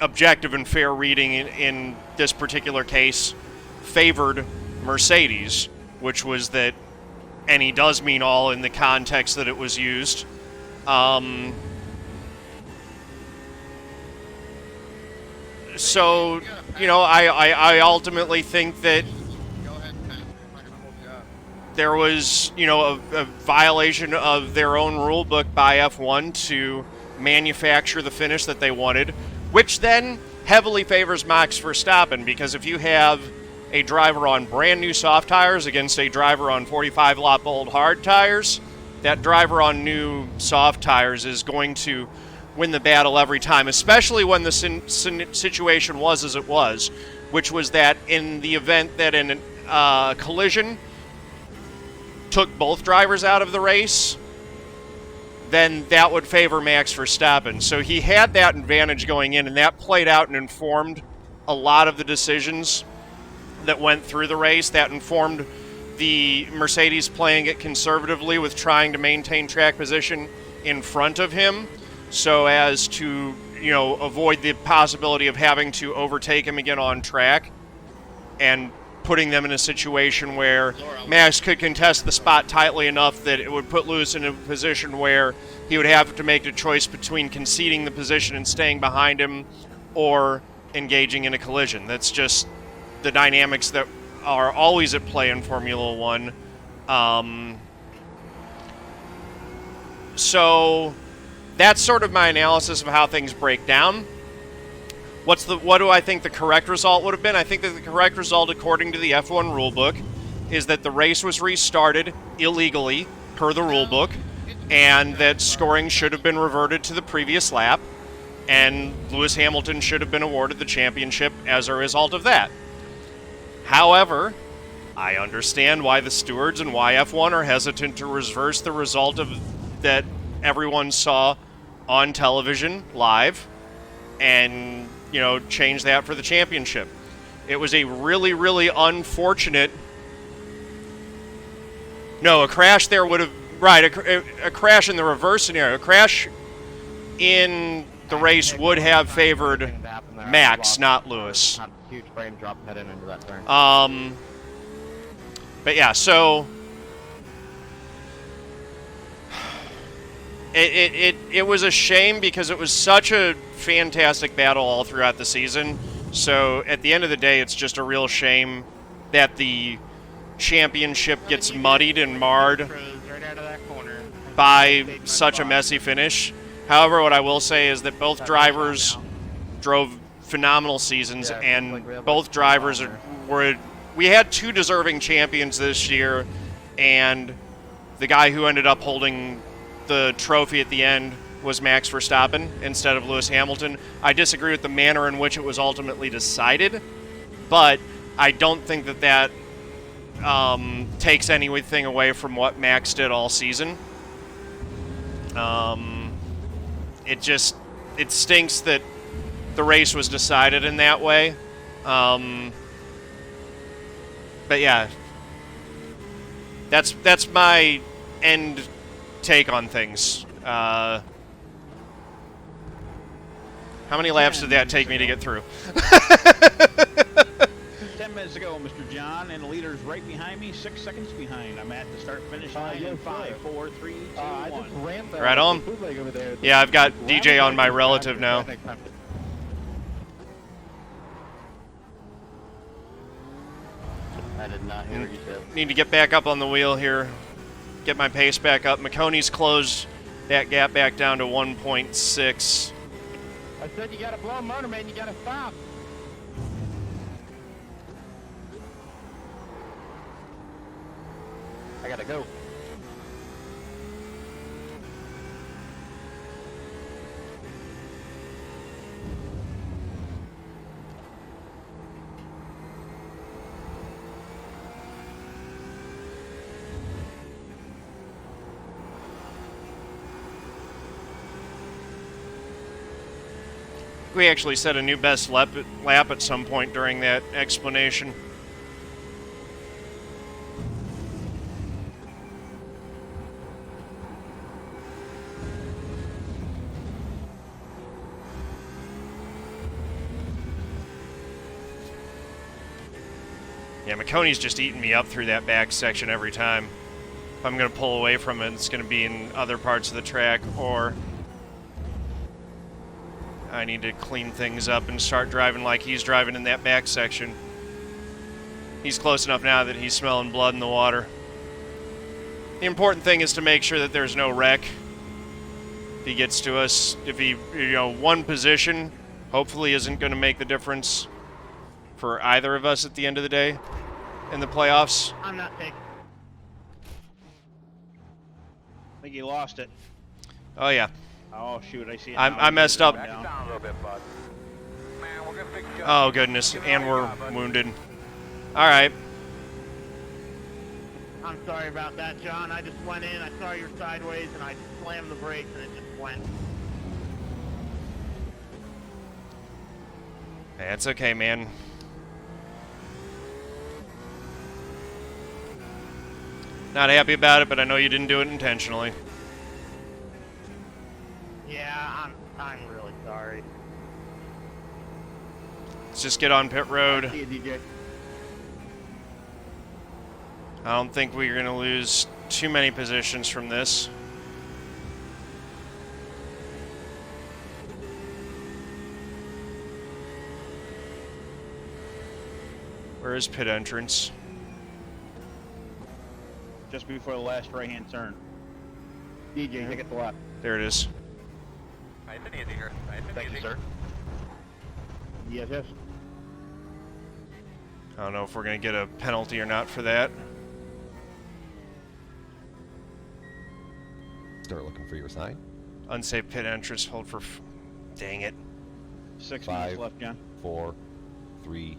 objective and fair reading in this particular case favored Mercedes, which was that any does mean all in the context that it was used. So, you know, I ultimately think that Go ahead, Pat. I'm not gonna hold you up. there was, you know, a violation of their own rule book by F1 to manufacture the finish that they wanted, which then heavily favors Max Verstappen, because if you have a driver on brand new soft tires against a driver on 45 lap old hard tires, that driver on new soft tires is going to win the battle every time, especially when the situation was as it was, which was that in the event that an collision took both drivers out of the race, then that would favor Max Verstappen. So he had that advantage going in, and that played out and informed a lot of the decisions that went through the race. That informed the Mercedes playing it conservatively with trying to maintain track position in front of him so as to, avoid the possibility of having to overtake him again on track, and putting them in a situation where Max could contest the spot tightly enough that it would put Lewis in a position where he would have to make a choice between conceding the position and staying behind him or engaging in a collision. That's just the dynamics that are always at play in Formula One. So that's sort of my analysis of how things break down. What do I think the correct result would have been? I think that the correct result, according to the F1 rulebook, is that the race was restarted illegally per the rulebook, and that scoring should have been reverted to the previous lap, and Lewis Hamilton should have been awarded the championship as a result of that. However, I understand why the stewards and why F1 are hesitant to reverse the result of that everyone saw on television live and change that for the championship. It was a really, really unfortunate... No, a crash there would have... Right, a crash in the reverse scenario. A crash in the race would have favored Max, not Lewis. Huge frame drop heading into that turn. But yeah, so... It was a shame because it was such a fantastic battle all throughout the season. So at the end of the day, it's just a real shame that the championship gets muddied and marred by such a messy finish. However, what I will say is that both drivers drove phenomenal seasons, and both drivers were... We had two deserving champions this year, and the guy who ended up holding the trophy at the end was Max Verstappen instead of Lewis Hamilton. I disagree with the manner in which it was ultimately decided, but I don't think that takes anything away from what Max did all season. It stinks that the race was decided in that way. But yeah, that's my end take on things. How many laps did that take me to get through? 10 minutes ago, Mr. John, and the leader's right behind me, 6 seconds behind. I'm at the start-finish line in 5, 4, 3, 2, 1. Right on. Yeah, I've got DJ on my relative now. I did not hear what you said. Need to get back up on the wheel here. Get my pace back up. McConey's closed that gap back down to 1.6. I said you gotta blow motor, man. You gotta stop. I gotta go. We actually set a new best lap at some point during that explanation. Yeah, McConey's just eating me up through that back section every time. If I'm going to pull away from it, it's going to be in other parts of the track, or I need to clean things up and start driving like he's driving in that back section. He's close enough now that he's smelling blood in the water. The important thing is to make sure that there's no wreck. If he gets to us, if he, one position, hopefully isn't going to make the difference for either of us at the end of the day in the playoffs. I'm not taking. I think he lost it. Oh, yeah. Oh, shoot, I see it I now. messed up. Back Down. down a little bit, bud. Man, we're gonna fix you up. Oh, goodness. Give it And all you we're got, bud. wounded. All right. I'm sorry about that, John. I just went in, I saw your sideways, and I slammed the brakes, and it just went. That's okay, man. Not happy about it, but I know you didn't do it intentionally. Yeah, I'm really sorry. Let's just get on pit road. See you, DJ. I don't think we're going to lose too many positions from this. Where is pit entrance? Just before the last right-hand turn. DJ, take it to the left. There it is. Nice and easy here. Nice and Thank easy. you, sir. Yes, yes. I don't know if we're going to get a penalty or not for that. Start looking for your sign. Unsafe pit entrance, hold for... Dang it. 6 5, minutes left, John. 4, 3,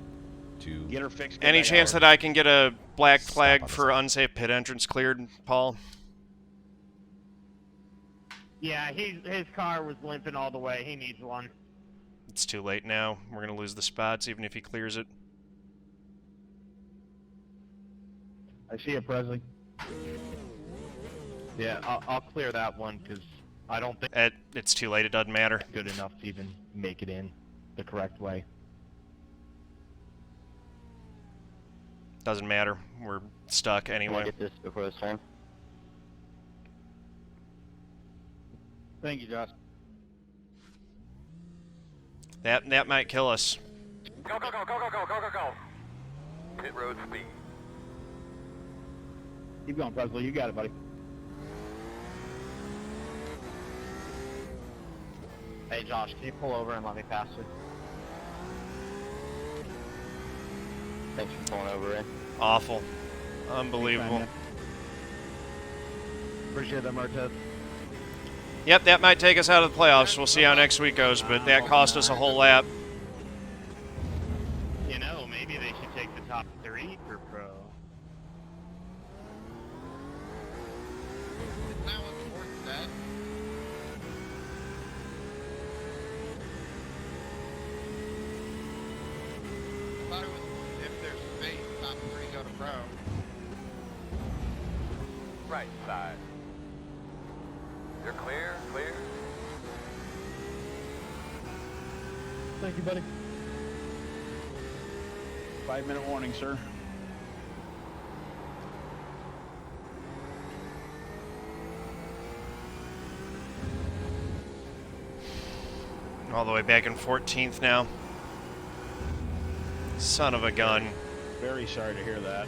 2. Get her fixed. Any get back chance out. that I can get a black Stop flag on the for side. unsafe pit entrance cleared, Paul? Yeah, his car was limping all the way. He needs one. It's too late now. We're going to lose the spots even if he clears it. I see you, Presley. Yeah, I'll clear that one because I don't think It's too late. It doesn't matter. it's good enough to even make it in the correct way. Doesn't matter. We're stuck Can I anyway. get this before this turn? Thank you, Josh. That might kill us. Go, go, go, go, go, go, go, go, go. Pit road speed. Keep going, Presley. You got it, buddy. Hey Josh, can you pull over and let me pass you? Thanks for pulling over, Ray. Awful. Unbelievable. Appreciate that, Martez. Yep, that might take us out of the playoffs. We'll see how next week goes, but that cost us a whole lap. You know, maybe they should take the top 3 for pro. Isn't that what the board said? I thought it was if there's space, top 3 go to pro. Right side. You're clear, clear. Thank you, buddy. 5-minute warning, sir. All the way back in 14th now. Son of a gun. Very sorry to hear that.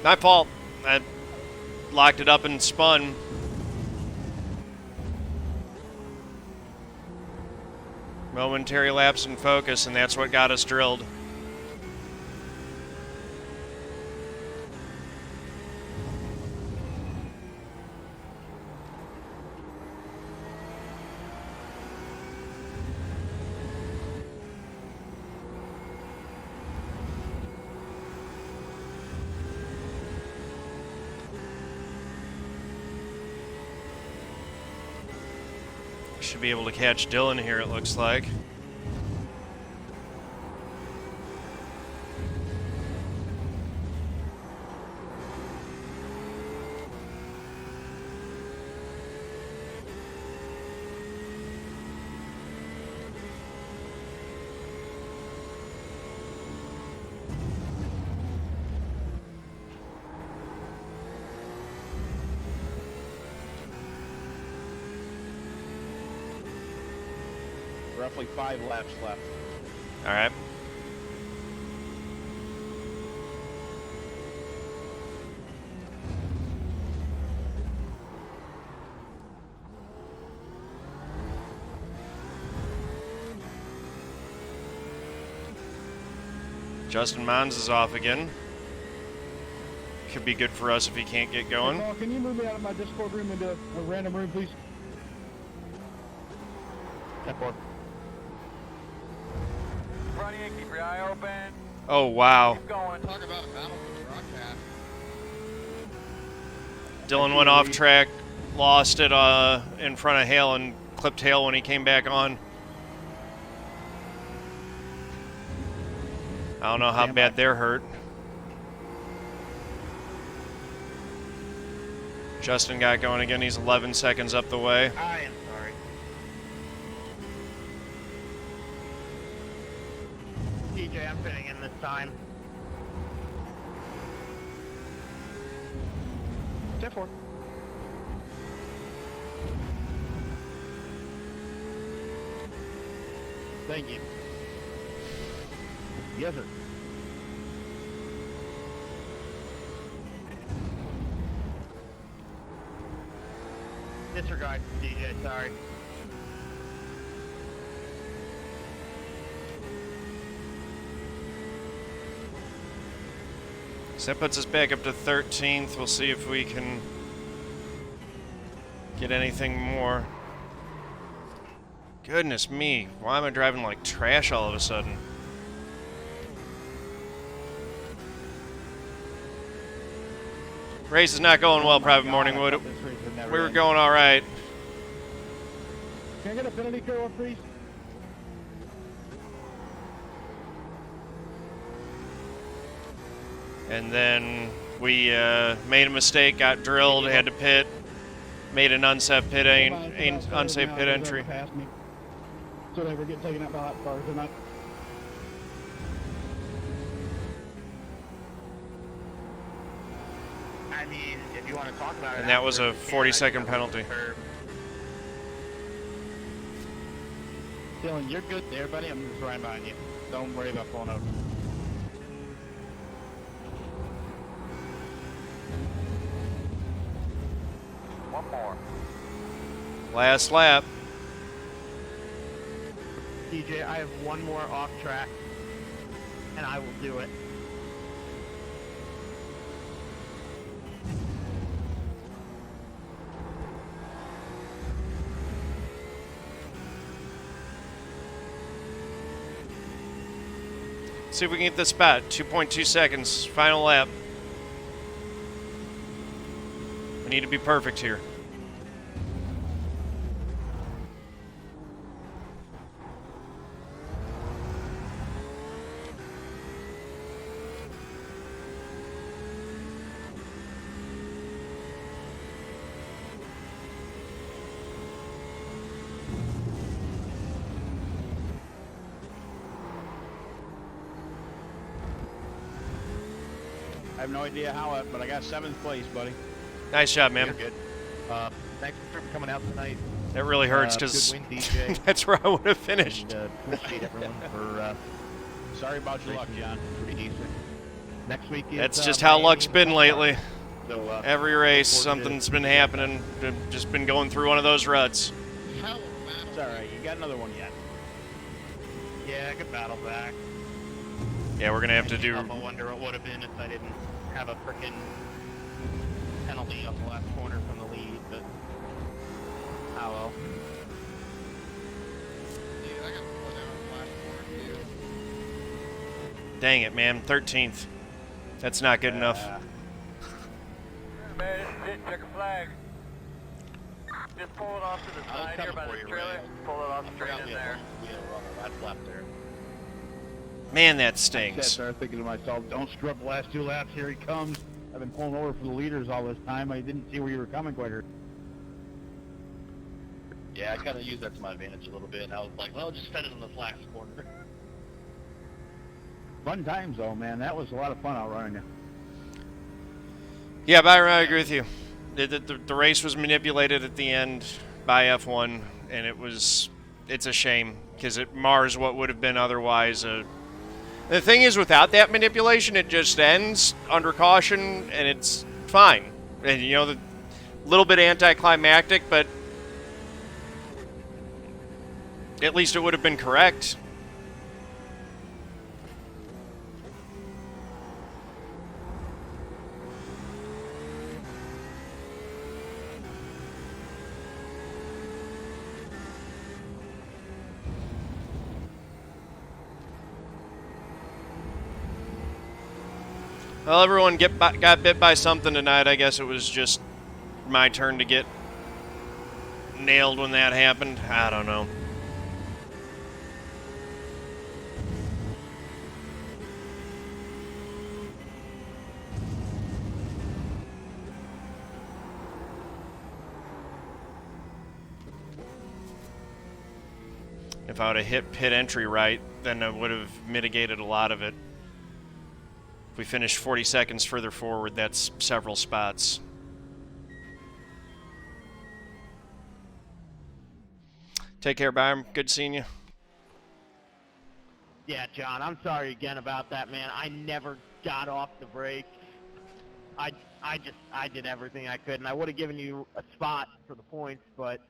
My fault. I locked it up and spun. Momentary lapse in focus, and that's what got us drilled. Should be able to catch Dylan here, it looks like. Roughly 5 laps left. All right. Justin Mons is off again. Could be good for us if he can't get going. Hey, Paul, can you move me out of my Discord room into a random room, please? 10-4. Front of you, keep your eye open. Oh, wow. Keep going. Talk about a battle for the broadcast. Dylan went off track, lost it in front of Hale, and clipped Hale when he came back on. I don't know how bad they're hurt. Justin got going again. He's 11 seconds up the way. I am sorry. DJ, I'm fitting in this time. 10-4. Thank you. Yes, sir. Disregard, DJ, sorry. So that puts us back up to 13th. We'll see if we can get anything more. Goodness me, why am I driving like trash all of a sudden? Race is not going well, Private Morningwood. We were going all right. Can I get a penalty curl, please? And then we made a mistake, got drilled, had to pit, made an unsafe pit, unsafe pit entry. So they were getting taken out by lap cars. They're not. I mean, if you want to talk about it. And that was a afterwards, 40-second penalty. Dylan, you're good there, buddy. I'm just right behind you. Don't worry about pulling over. One more. Last lap. DJ, I have one more off track, and I will do it. See if we can get this spot. 2.2 seconds. Final lap. We need to be perfect here. I have no idea how it, but I got 7th place, buddy. Nice job, man. You're good. Thanks for coming out tonight. That really hurts Good because win, DJ. that's where I would have finished. And, appreciate everyone for Sorry about your luck, John. pretty decent. Next week is, That's just how Miami luck's been lately. So, Every race, look forward to something's been happening. Just been going through one of those ruts. Hell of a battle. It's all right. You got another one yet. Yeah, I could battle back. Yeah, we're gonna have to do. I wonder what would have been if I didn't have a frickin' penalty on the last corner from the lead, but oh well. Yeah, I got put down on the last corner too. Dang it, man. 13th. That's not good enough. Man, this is it. Check a flag. Just pull it off to the I was side here coming by for the you, trailer. Ray. Pull it off I straight forgot in we had there. that's left there. Man, that I stings. started thinking to myself, don't screw up the last 2 laps. Here he comes. I've been pulling over for the leaders all this time. I didn't see where you were coming quite early. Yeah, I kind of used that to my advantage a little bit, and I was like, well, just set it on the last corner. Fun times, though, man. That was a lot of fun outrunning you. Yeah, Byron, I agree with you. The race was manipulated at the end by F1, and it's a shame because it mars what would have been otherwise a. The thing is, without that manipulation, it just ends under caution, and it's fine. And you know, the little bit anticlimactic, but at least it would have been correct. Well, everyone got bit by something tonight. I guess it was just my turn to get nailed when that happened. I don't know. If I would have hit pit entry right, then I would have mitigated a lot of it. If we finish 40 seconds further forward, that's several spots. Take care, Byron. Good seeing you. Yeah, John, I'm sorry again about that, man. I never got off the brake. I did everything I could, and I would have given you a spot for the points, but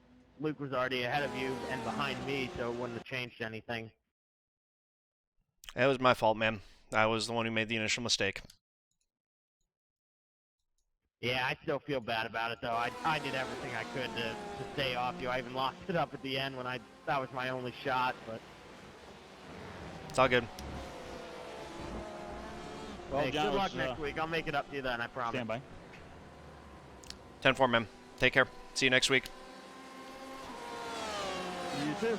Luke was already ahead of you and behind me, so it wouldn't have changed anything. That was my fault, man. I was the one who made the initial mistake. Yeah, I still feel bad about it, though. I did everything I could to stay off you. I even locked it up at the end when that was my only shot, but... It's all good. Well, Hey, John, good luck next week. I'll make it up to you then, I promise. Stand by. 10-4, man. Take care. See you next week. You too.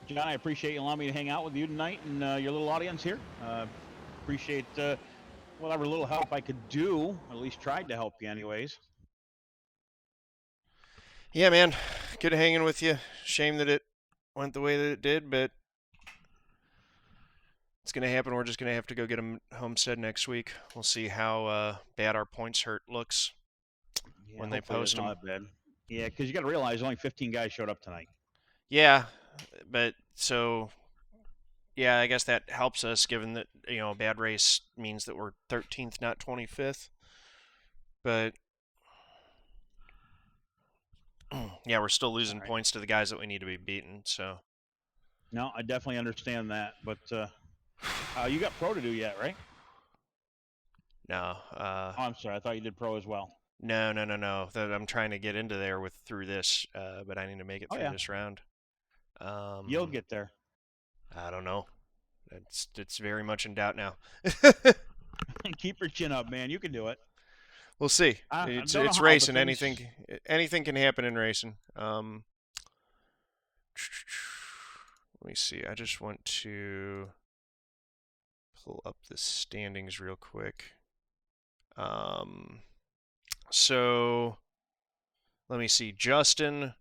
John, I appreciate you allowing me to hang out with you tonight and your little audience here. Appreciate whatever little help I could do. At least tried to help you anyways. Yeah, man. Good hanging with you. Shame that it went the way that it did, but it's going to happen. We're just going to have to go get a homestead next week. We'll see how bad our points hurt looks when they post them. Not bad. Yeah, because you got to realize only 15 guys showed up tonight. Yeah, but so, yeah, I guess that helps us given that, you know, a bad race means that we're 13th, not 25th. But, yeah, we're still losing points to the guys that we need to be beaten, so. No, I definitely understand that, but you got pro to do yet, right? No. Oh, I'm sorry. I thought you did pro as well. No. I'm trying to get into there through this, but I need to make it through this round. You'll get there. I don't know. It's very much in doubt now. Keep your chin up, man. You can do it. We'll see. It's racing. Anything can happen in racing. Let me see. I just want to pull up the standings real quick. So let me see. Justin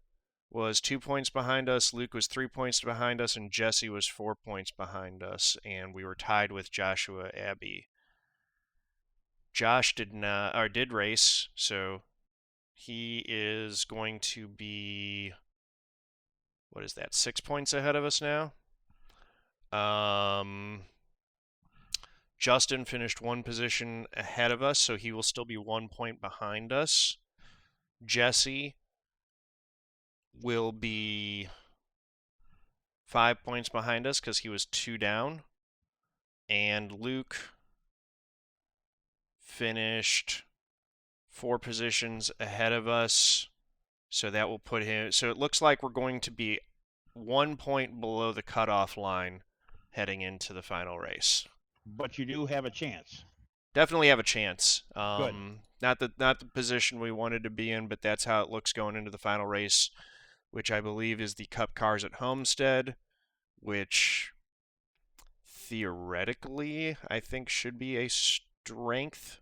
was 2 points behind us, Luke was 3 points behind us, and Jesse was 4 points behind us, and we were tied with Joshua Abbey. Josh did race, so he is going to be, what is that, 6 points ahead of us now? Justin finished 1 position ahead of us, so he will still be 1 point behind us. Jesse will be 5 points behind us because he was 2 down. And Luke finished 4 positions ahead of us. So that will put him... So it looks like we're going to be 1 point below the cutoff line heading into the final race. But you do have a chance. definitely have a chance. Good. Not the position we wanted to be in, but that's how it looks going into the final race, which I believe is the Cup Cars at Homestead, which theoretically I think should be a strength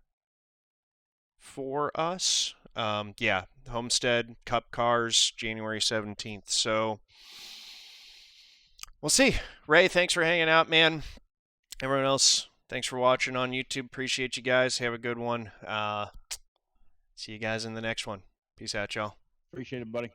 for us. Yeah, Homestead Cup Cars, January 17th. So we'll see. Ray, thanks for hanging out, man. Everyone else, thanks for watching on YouTube. Appreciate you guys. Have a good one. See you guys in the next one. Peace out, y'all. Appreciate it, buddy.